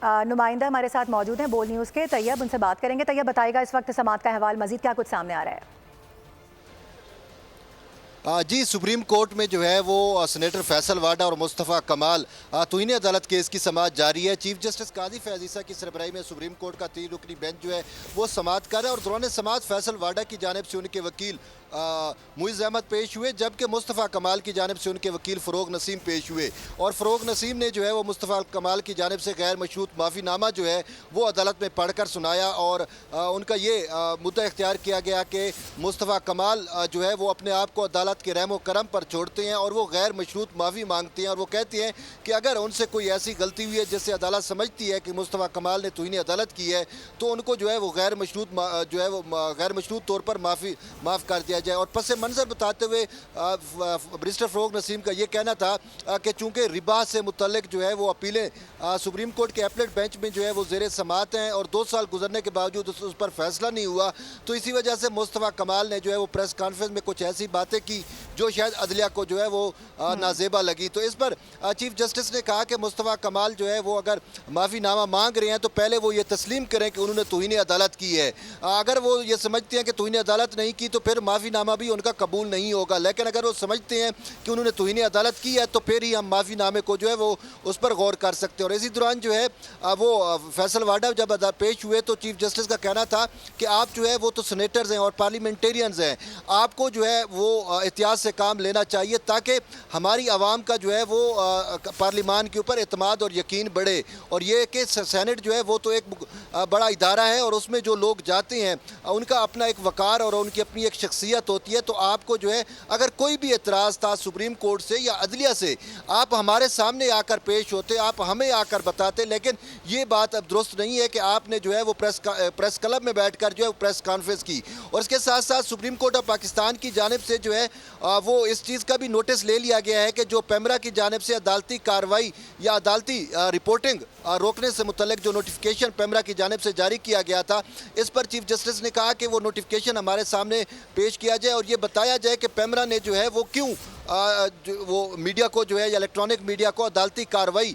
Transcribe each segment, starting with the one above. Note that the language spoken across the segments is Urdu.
نمائندہ ہمارے ساتھ موجود ہیں بول نیوز کے، طیب، ان سے بات کریں گے۔ طیب بتائے گا اس وقت سماعت کا احوال، مزید کیا کچھ سامنے آ رہا ہے؟ جی، سپریم کورٹ میں جو ہے وہ سینیٹر فیصل واڈا اور مصطفیٰ کمال توہین عدالت کیس کی سماعت جاری ہے۔ چیف جسٹس قاضی فیاض عیسیٰ کی سربراہی میں سپریم کورٹ کا 3 رکنی بینچ جو ہے وہ سماعت کر رہا ہے، اور دوران سماعت فیصل واڈا کی جانب سے ان کے وکیل معز احمد پیش ہوئے، جبکہ مصطفیٰ کمال کی جانب سے ان کے وکیل فروغ نسیم پیش ہوئے، اور فروغ نسیم نے جو ہے وہ مصطفیٰ کمال کی جانب سے غیر مشروط معافی نامہ جو ہے وہ عدالت میں پڑھ کر سنایا، اور ان کا یہ مدعا اختیار کیا گیا کہ مصطفیٰ کمال جو ہے وہ اپنے آپ کو عدالت کے رحم و کرم پر چھوڑتے ہیں، اور وہ غیر مشروط معافی مانگتے ہیں، اور وہ کہتے ہیں کہ اگر ان سے کوئی ایسی غلطی ہوئی ہے جس سے عدالت سمجھتی ہے کہ مصطفیٰ کمال نے توہین عدالت کی ہے، تو ان کو جو ہے وہ غیر مشروط طور پر معاف کر دیا جائے۔ اور پس منظر بتاتے ہوئے بیرسٹر فروغ نسیم کا یہ کہنا تھا کہ چونکہ ربا سے متعلق جو ہے وہ اپیلیں سپریم کورٹ کے اپیلیٹ بینچ میں جو ہے وہ زیر سماعت ہیں، اور 2 سال گزرنے کے باوجود اس پر فیصلہ نہیں ہوا، تو اسی وجہ سے مصطفیٰ کمال نے جو ہے وہ پریس کانفرنس میں کچھ ایسی باتیں کی جو شاید عدلیہ کو جو ہے وہ نازیبا لگی۔ تو اس پر چیف جسٹس نے کہا کہ مصطفیٰ کمال جو ہے وہ اگر معافی نامہ مانگ رہے ہیں تو پہلے وہ یہ تسلیم کریں کہ انہوں نے توہین عدالت کی ہے۔ اگر وہ یہ سمجھتے ہیں کہ توہین عدالت نہیں کی تو پھر معافی نامہ بھی ان کا قبول نہیں ہوگا، لیکن اگر وہ سمجھتے ہیں کہ انہوں نے توہین عدالت کی ہے تو پھر ہی ہم معافی نامے کو جو ہے وہ اس پر غور کر سکتے ہیں۔ اور اسی دوران جو ہے وہ فیصل واڈا جب پیش ہوئے تو چیف جسٹس کا کہنا تھا کہ آپ جو ہے وہ تو سینیٹرز ہیں اور پارلیمنٹیرینز ہیں، آپ کو جو ہے وہ احتیاط سے کام لینا چاہیے تاکہ ہماری عوام کا جو ہے وہ پارلیمان کے اوپر اعتماد اور یقین بڑھے، اور یہ کہ سینٹ جو ہے وہ تو ایک بڑا ادارہ ہے، اور اس میں جو لوگ جاتے ہیں ان کا اپنا ایک وقار اور ان کی اپنی ایک شخصیت ہوتی ہے، تو آپ کو جو ہے اگر کوئی بھی اعتراض تھا سپریم کورٹ سے یا عدلیہ سے، آپ ہمارے سامنے آ کر پیش ہوتے، آپ ہمیں آ کر بتاتے، لیکن یہ بات اب درست نہیں ہے کہ آپ نے جو ہے وہ پریس کلب میں بیٹھ کر جو ہے پریس کانفرنس کی۔ اور اس کے ساتھ ساتھ سپریم کورٹ آف پاکستان کی جانب سے جو ہے وہ اس چیز کا بھی نوٹس لے لیا گیا ہے کہ جو پیمرا کی جانب سے عدالتی کارروائی یا عدالتی رپورٹنگ روکنے سے متعلق جو نوٹیفیکیشن پیمرا کی جانب سے جاری کیا گیا تھا، اس پر چیف جسٹس نے کہا کہ وہ نوٹیفیکیشن ہمارے سامنے پیش کیا جائے اور یہ بتایا جائے کہ پیمرا نے جو ہے وہ کیوں وہ میڈیا کو جو ہے یا الیکٹرانک میڈیا کو عدالتی کارروائی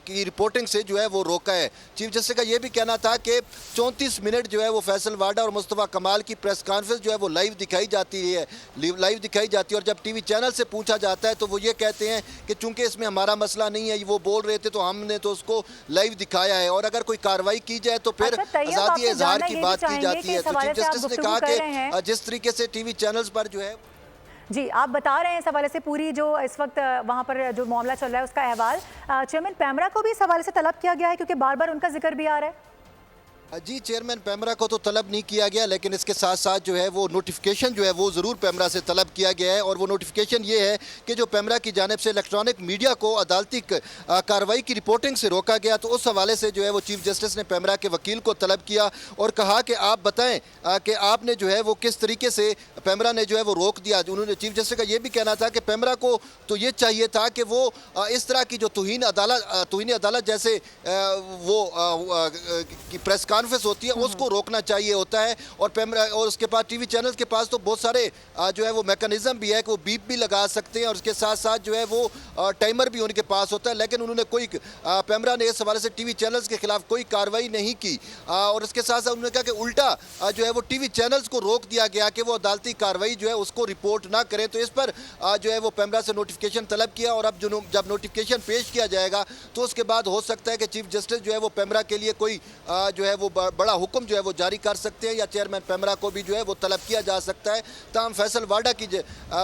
کی رپورٹنگ سے جو ہے وہ روکا ہے۔ چیف جسٹس کا یہ بھی کہنا تھا کہ 34 منٹ جو ہے وہ فیصل واڈا اور مصطفیٰ کمال کی پریس کانفرنس جو ہے وہ لائیو دکھائی جاتی ہے، اور جب ٹی وی چینل سے پوچھا جاتا ہے تو وہ یہ کہتے ہیں کہ چونکہ اس میں ہمارا مسئلہ نہیں ہے، وہ بول رہے تھے تو ہم نے تو اس کو لائیو دکھایا ہے، اور اگر کوئی کارروائی کی جائے تو پھر آزادی اظہار کی بات کی جاتی ہے۔ تو چیف جسٹس نے کہا کہ جس طریقے سے ٹی وی چینلز پر جو ہے جی آپ بتا رہے ہیں اس حوالے سے پوری جو اس وقت وہاں پر جو معاملہ چل رہا ہے اس کا احوال، چیئرمین پیمرا کو بھی اس حوالے سے طلب کیا گیا ہے کیونکہ بار بار ان کا ذکر بھی آ رہا ہے؟ جی، چیئرمین پیمرا کو تو طلب نہیں کیا گیا، لیکن اس کے ساتھ ساتھ جو ہے وہ نوٹیفیکیشن جو ہے وہ ضرور پیمرا سے طلب کیا گیا ہے، اور وہ نوٹیفیکیشن یہ ہے کہ جو پیمرا کی جانب سے الیکٹرانک میڈیا کو عدالتی کارروائی کی رپورٹنگ سے روکا گیا، تو اس حوالے سے جو ہے وہ چیف جسٹس نے پیمرا کے وکیل کو طلب کیا اور کہا کہ آپ بتائیں کہ آپ نے جو ہے وہ کس طریقے سے پیمرا نے جو ہے وہ روک دیا۔ انہوں نے چیف جسٹس کا یہ بھی کہنا تھا کہ پیمرا کو تو یہ چاہیے تھا کہ وہ اس طرح کی جو توہین عدالت جیسے وہ پریس کانفرنس ہوتی ہے اس کو روکنا چاہیے ہوتا ہے، اور پیمرا اور اس کے پاس ٹی وی چینلز کے پاس تو بہت سارے جو ہے وہ میکانزم بھی ہے کہ وہ بیپ بھی لگا سکتے ہیں، اور اس کے ساتھ ساتھ جو ہے وہ ٹائمر بھی ان کے پاس ہوتا ہے، لیکن انہوں نے پیمرا نے اس حوالے سے ٹی وی چینلز کے خلاف کوئی کارروائی نہیں کی، اور اس کے ساتھ ساتھ انہوں نے کہا کہ الٹا جو ہے وہ ٹی وی چینلز کو روک دیا گیا کہ وہ عدالتی کارروائی جو ہے اس کو رپورٹ نہ کریں۔ تو اس پر جو ہے وہ پیمرا سے نوٹیفیکیشن طلب کیا، اور اب جب نوٹیفیکیشن پیش کیا جائے گا تو اس کے بعد ہو سکتا ہے کہ چیف جسٹس جو ہے وہ پیمرا کے لیے کوئی جو ہے وہ بڑا حکم جو ہے وہ جاری کر سکتے ہیں، یا چیئرمین پیمرا کو بھی جو ہے وہ طلب کیا جا سکتا ہے۔ تاہم فیصل واڈا کی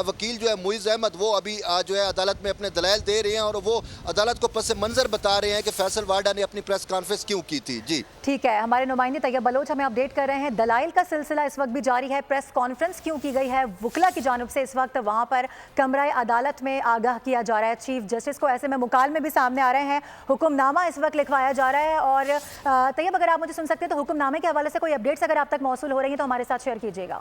وکیل جو ہے معز احمد وہ ابھی جو ہے عدالت میں اپنے دلائل دے رہے ہیں، اور وہ عدالت کو پس منظر بتا رہے ہیں کہ فیصل واڈا نے اپنی پریس کانفرنس کیوں کی تھی۔ جی ٹھیک ہے، ہمارے نمائندے طیب بلوچ ہمیں اپڈیٹ کر رہے ہیں، دلائل کا سلسلہ اس وقت بھی جاری ہے، پریس کانفرنس کیوں کی گئی ہے، وکلا کی جانب سے اس وقت وہاں پر کمرہ عدالت میں آگاہ کیا جا رہا ہے چیف جسٹس کو، ایسے میں مکالمے بھی سامنے آ رہے ہیں، حکم نامہ اس وقت لکھوایا جا رہا ہے، اور طیب اگر آپ مجھے سن سکتے ہیں تو حکم نامے کے حوالے سے کوئی اپڈیٹس اگر آپ تک موصول ہو رہی ہیں تو ہمارے ساتھ شیئر کیجیے گا۔